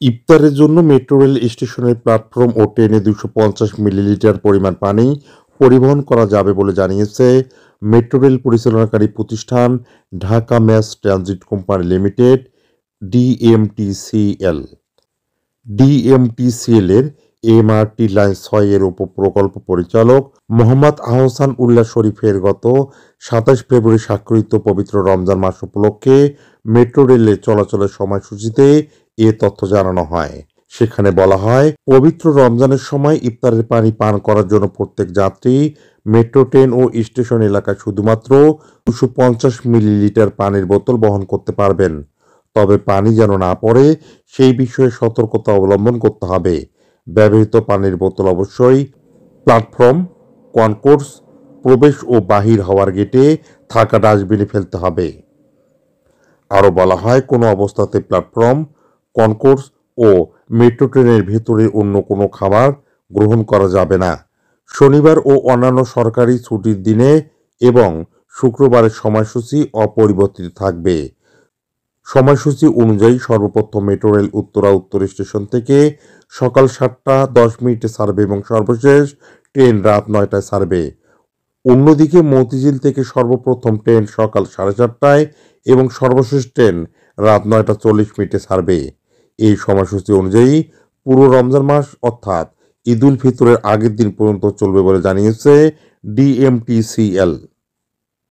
ইফতারের জন্য metro rail স্টেশনের প্ল্যাটফর্ম ও ট্রেনে 250 মিলিলিটার পরিমাণ পানি পরিবহন করা যাবে বলে জানিয়েছে মেট্রো রেল পরিচালনাকারী প্রতিষ্ঠান Dhaka mass transit company limited DMTCL. DMTCL এর এমআরটি লাইন 6 এর উপপ্রকল্প পরিচালক মোহাম্মদ আহসান উল্লাহ শরীফের গত 27 ফেব্রুয়ারি স্বাক্ষরিত পবিত্র রমজান মাস উপলক্ষে মেট্রো রেলের চলাচলের সময়সূচিতে এ তথ্য জানানো হয়। সেখানে বলা হয়, পবিত্র রমজানের সময় ইফতারের পানি পান করার জন্য প্রত্যেক যাত্রী মেট্রো ট্রেন ও স্টেশন এলাকায় শুধুমাত্র 250 মিলিলিটার পানির বোতল বহন করতে পারবেন। তবে পানি যেন না পড়ে সেই বিষয়ে সতর্কতা অবলম্বন করতে হবে। ব্যবহৃত পানির বোতল অবশ্যই প্ল্যাটফর্ম, কনকোর্স, প্রবেশ ও বাহির হওয়ার গেটে থাকা ডাস্টবিনে ফেলতে হবে। আরও বলা হয়, কোনো অবস্থাতে প্ল্যাটফর্ম, কনকোর্স ও মেট্রো ট্রেনের ভেতরে অন্য কোনো খাবার গ্রহণ করা যাবে না। শনিবার ও অন্যান্য সরকারি ছুটির দিনে এবং শুক্রবারের সময়সূচি অপরিবর্তিত থাকবে। সময়সূচি অনুযায়ী সর্বপ্রথম মেট্রো রেল উত্তরা উত্তর স্টেশন থেকে সকাল 7টা 10 মিনিটে ছাড়বে এবং সর্বশেষ ট্রেন রাত 9টায় ছাড়বে। অন্যদিকে মতিঝিল থেকে সর্বপ্রথম ট্রেন সকাল 7:30টায় এবং সর্বশেষ ট্রেন রাত 9টা 40 মিনিটে ছাড়বে। এই সময়সূচি অনুযায়ী পুরো রমজান মাস অর্থাৎ ঈদ উল ফিতরের আগের দিন পর্যন্ত চলবে বলে জানিয়েছে ডিএমটিসিএল।